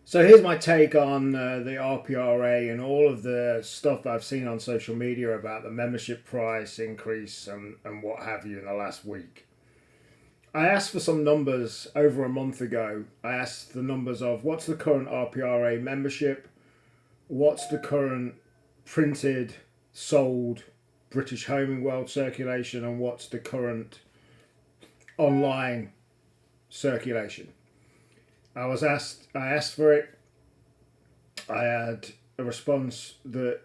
So here's my take on the RPRA and all of the stuff I've seen on social media about the membership price increase and what have you in the last week. I asked for some numbers over a month ago. I asked the numbers of what's the current RPRA membership, what's the current printed, sold British Homing World circulation, and what's the current online circulation. I asked for it. I had a response that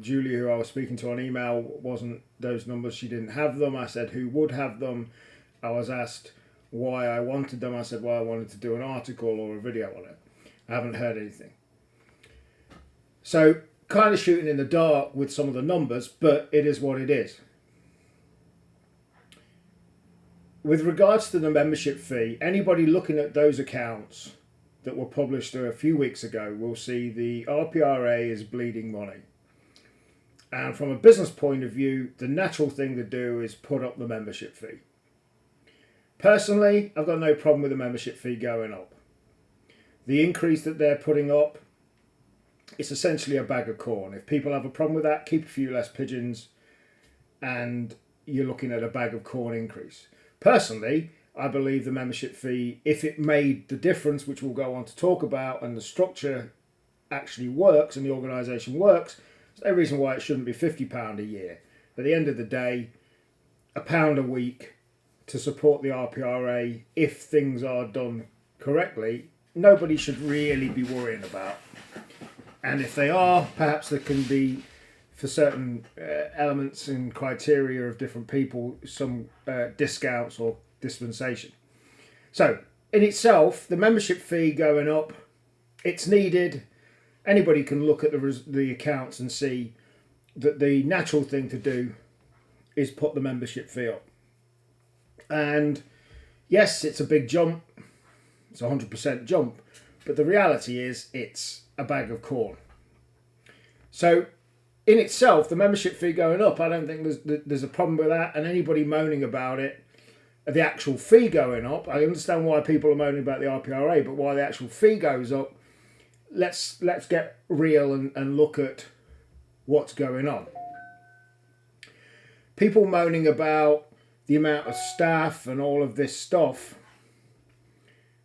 Julie, who I was speaking to on email, wasn't those numbers. She didn't have them. I said who would have them. I was asked why I wanted them. I said, well, I wanted to do an article or a video on it. I haven't heard anything. So kind of shooting in the dark with some of the numbers, but it is what it is. With regards to the membership fee, anybody looking at those accounts that were published a few weeks ago will see the RPRA is bleeding money. And from a business point of view, the natural thing to do is put up the membership fee. Personally, I've got no problem with the membership fee going up. The increase that they're putting up, it's essentially a bag of corn. If people have a problem with that, keep a few less pigeons and you're looking at a bag of corn increase. Personally, I believe the membership fee, if it made the difference, which we'll go on to talk about, and the structure actually works and the organisation works, there's no reason why it shouldn't be £50 a year. At the end of the day, £1 a week to support the RPRA, if things are done correctly, nobody should really be worrying about. And if they are, perhaps there can be, for certain elements and criteria of different people, some discounts or dispensation. So, in itself, the membership fee going up, it's needed. Anybody can look at the accounts and see that the natural thing to do is put the membership fee up. And yes, it's a big jump. It's a 100% jump. But the reality is it's a bag of corn. So, in itself, the membership fee going up, I don't think there's a problem with that. And anybody moaning about it, the actual fee going up, I understand why people are moaning about the RPRA, but why the actual fee goes up, let's get real and look at what's going on. People moaning about the amount of staff and all of this stuff.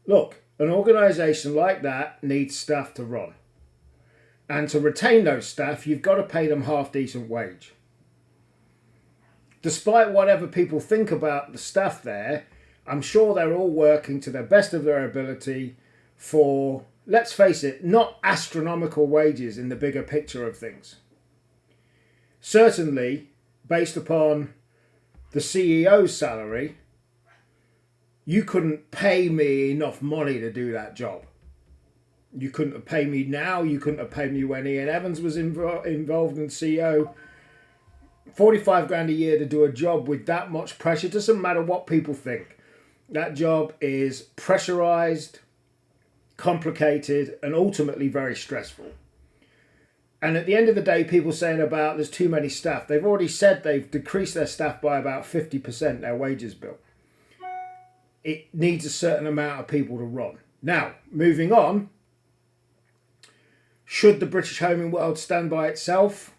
Look, an organisation like that needs staff to run. And to retain those staff, you've got to pay them half-decent wage. Despite whatever people think about the staff there, I'm sure they're all working to the best of their ability for, let's face it, not astronomical wages in the bigger picture of things. Certainly, based upon the CEO's salary, you couldn't pay me enough money to do that job. You couldn't have paid me now. You couldn't have paid me when Ian Evans was involved in CEO. 45 grand a year to do a job with that much pressure. It doesn't matter what people think. That job is pressurized, complicated, and ultimately very stressful. And at the end of the day, people saying about there's too many staff. They've already said they've decreased their staff by about 50%, their wages bill. It needs a certain amount of people to run. Now, moving on. Should the British Homing World stand by itself?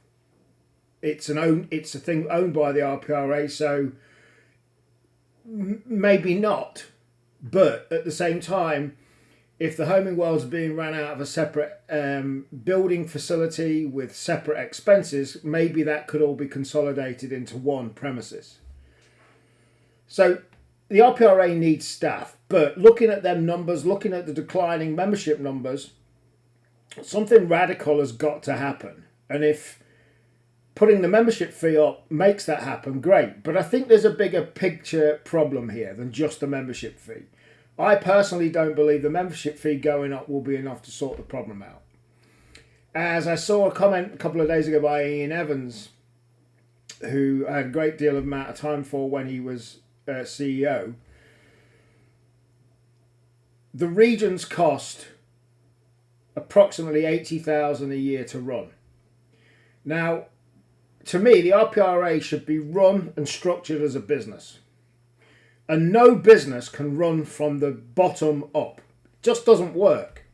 It's a thing owned by the RPRA, so maybe not. But at the same time, if the Homing World's being run out of a separate building facility with separate expenses, maybe that could all be consolidated into one premises. So the RPRA needs staff, but looking at them numbers, looking at the declining membership numbers, something radical has got to happen. And if putting the membership fee up makes that happen, great. But I think there's a bigger picture problem here than just the membership fee. I personally don't believe the membership fee going up will be enough to sort the problem out. As I saw a comment a couple of days ago by Ian Evans, who I had a great deal of amount of time for when he was CEO, the regions cost approximately 80,000 a year to run. Now, to me, the RPRA should be run and structured as a business. And no business can run from the bottom up. It just doesn't work.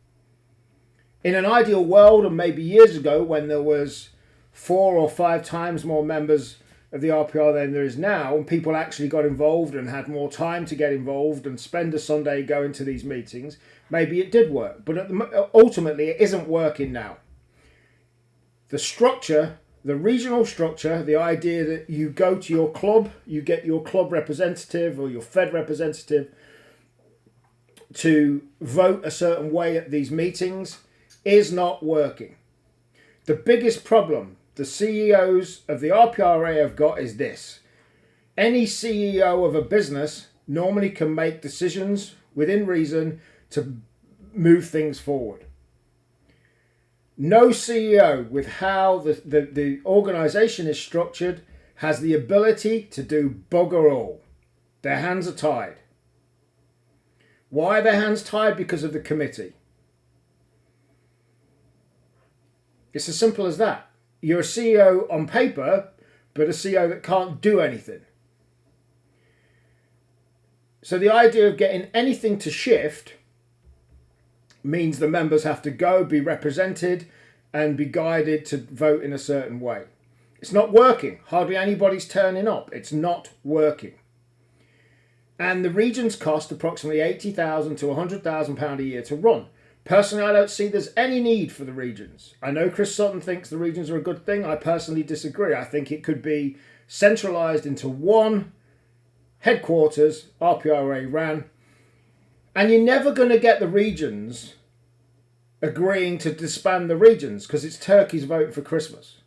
In an ideal world, and maybe years ago when there was 4 or 5 times more members of the RPR than there is now, and people actually got involved and had more time to get involved and spend a Sunday going to these meetings, maybe it did work. But ultimately, it isn't working now. The structure, the regional structure, the idea that you go to your club, you get your club representative or your Fed representative to vote a certain way at these meetings, is not working. The biggest problem the CEOs of the RPRA have got is this. Any CEO of a business normally can make decisions within reason to move things forward. No CEO, with how the organisation is structured, has the ability to do bugger all. Their hands are tied. Why are their hands tied? Because of the committee. It's as simple as that. You're a CEO on paper, but a CEO that can't do anything. So the idea of getting anything to shift means the members have to go, be represented, and be guided to vote in a certain way. It's not working. Hardly anybody's turning up. It's not working. And the regions cost approximately £80,000 to £100,000 a year to run. Personally, I don't see there's any need for the regions. I know Chris Sutton thinks the regions are a good thing. I personally disagree. I think it could be centralised into one headquarters, RPRA ran, and you're never going to get the regions agreeing to disband the regions because it's turkeys voting for Christmas.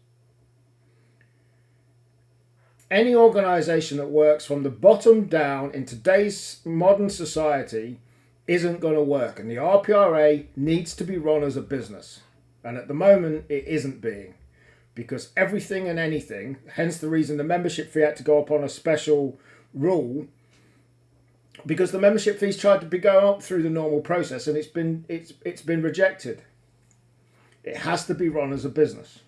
Any organisation that works from the bottom down in today's modern society isn't going to work, and the RPRA needs to be run as a business, and at the moment it isn't being, because everything and anything, hence the reason the membership fee had to go up on a special rule, because the membership fees tried to be going up through the normal process and it's been rejected. It has to be run as a business.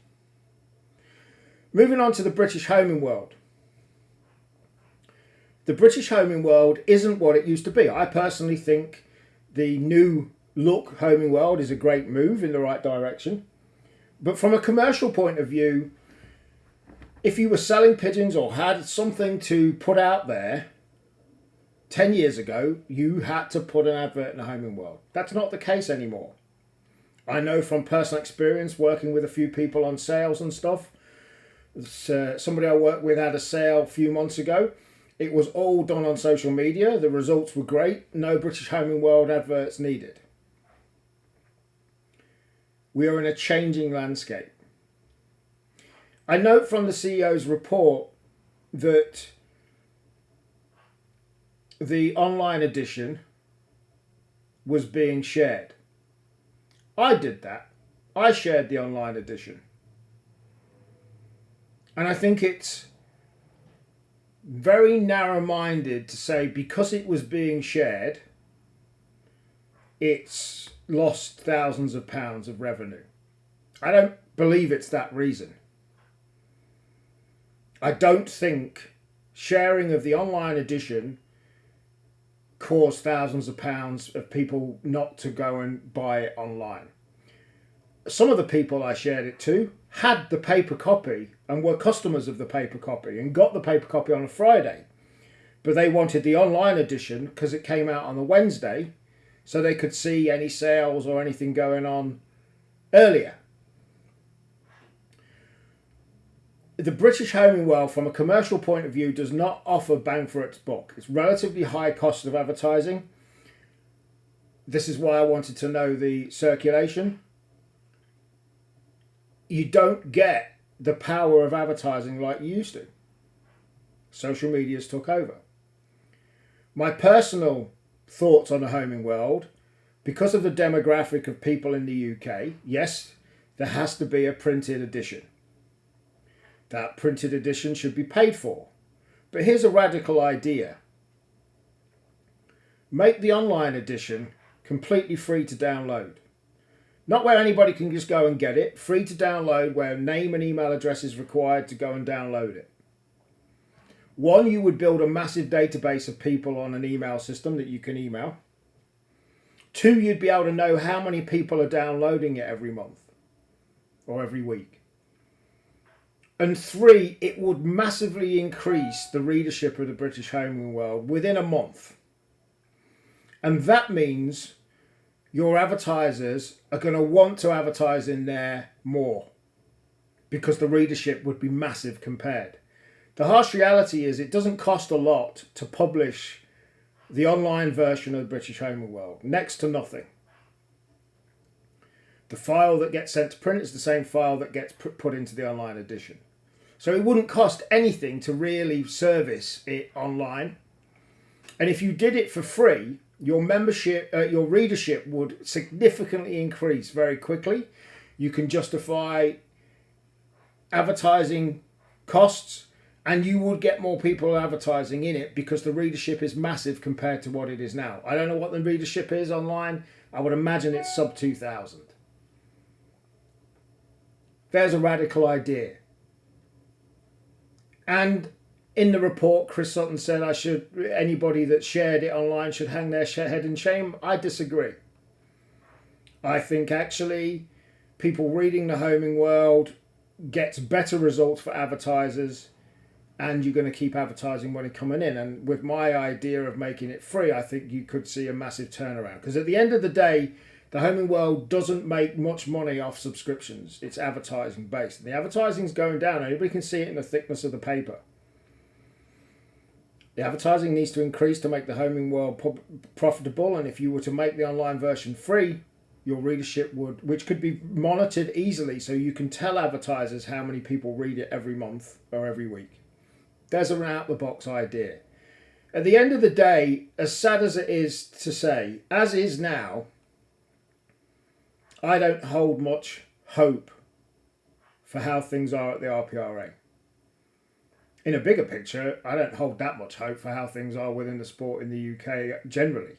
Moving on to the British homing world. The British homing world isn't what it used to be. I personally think the new look homing world is a great move in the right direction. But from a commercial point of view, if you were selling pigeons or had something to put out there 10 years ago, you had to put an advert in the homing world. That's not the case anymore. I know from personal experience working with a few people on sales and stuff. Somebody I worked with had a sale a few months ago. It was all done on social media. The results were great. No British homing world adverts needed. We are in a changing landscape. I note from the CEO's report that the online edition was being shared. I did that. I shared the online edition. And I think it's very narrow-minded to say because it was being shared, it's lost thousands of pounds of revenue. I don't believe it's that reason. I don't think sharing of the online edition caused thousands of pounds of people not to go and buy it online. Some of the people I shared it to had the paper copy and were customers of the paper copy and got the paper copy on a Friday. But they wanted the online edition because it came out on a Wednesday so they could see any sales or anything going on earlier. The British homing world, from a commercial point of view, does not offer bang for its buck. It's relatively high cost of advertising. This is why I wanted to know the circulation. You don't get the power of advertising like you used to. Social media's took over. My personal thoughts on the homing world, because of the demographic of people in the UK, yes, there has to be a printed edition. That printed edition should be paid for. But here's a radical idea. Make the online edition completely free to download. Not where anybody can just go and get it. Free to download, where name and email address is required to go and download it. One, you would build a massive database of people on an email system that you can email. 2, you'd be able to know how many people are downloading it every month or every week. And 3, it would massively increase the readership of the British Homing World within a month. And that means your advertisers are going to want to advertise in there more because the readership would be massive compared. The harsh reality is it doesn't cost a lot to publish the online version of the British Homing World, next to nothing. The file that gets sent to print is the same file that gets put into the online edition. So it wouldn't cost anything to really service it online. And if you did it for free, your membership, your readership would significantly increase very quickly. You can justify advertising costs, and you would get more people advertising in it because the readership is massive compared to what it is now. I don't know what the readership is online. I would imagine it's sub 2,000. There's a radical idea. And in the report, Chris Sutton said anybody that shared it online should hang their head in shame. I disagree. I think actually people reading the Homing World gets better results for advertisers, and you're going to keep advertising money coming in. And with my idea of making it free, I think you could see a massive turnaround. Because at the end of the day, the Homing World doesn't make much money off subscriptions. It's advertising based. And the advertising's going down. Anybody can see it in the thickness of the paper. The advertising needs to increase to make the Homing World profitable. And if you were to make the online version free, your readership would, which could be monitored easily, so you can tell advertisers how many people read it every month or every week. There's an out-the-box idea. At the end of the day, as sad as it is to say, as is now, I don't hold much hope for how things are at the RPRA. In a bigger picture, I don't hold that much hope for how things are within the sport in the UK generally.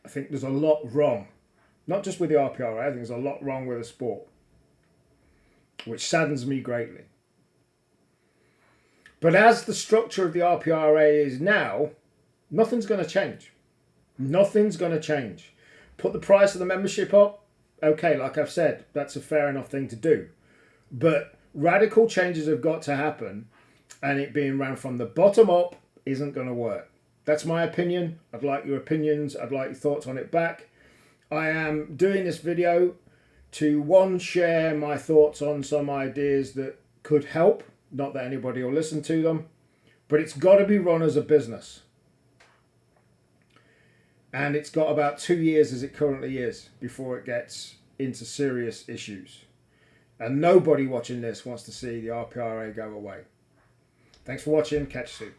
I think there's a lot wrong. Not just with the RPRA, I think there's a lot wrong with the sport, which saddens me greatly. But as the structure of the RPRA is now, nothing's going to change. Nothing's going to change. Put the price of the membership up, okay, like I've said, that's a fair enough thing to do. But radical changes have got to happen, and it being ran from the bottom up isn't going to work. That's my opinion. I'd like your opinions. I'd like your thoughts on it back. I am doing this video to, one, share my thoughts on some ideas that could help. Not that anybody will listen to them, but it's got to be run as a business. And it's got about 2 years as it currently is before it gets into serious issues. And nobody watching this wants to see the RPRA go away. Thanks for watching. Catch you soon.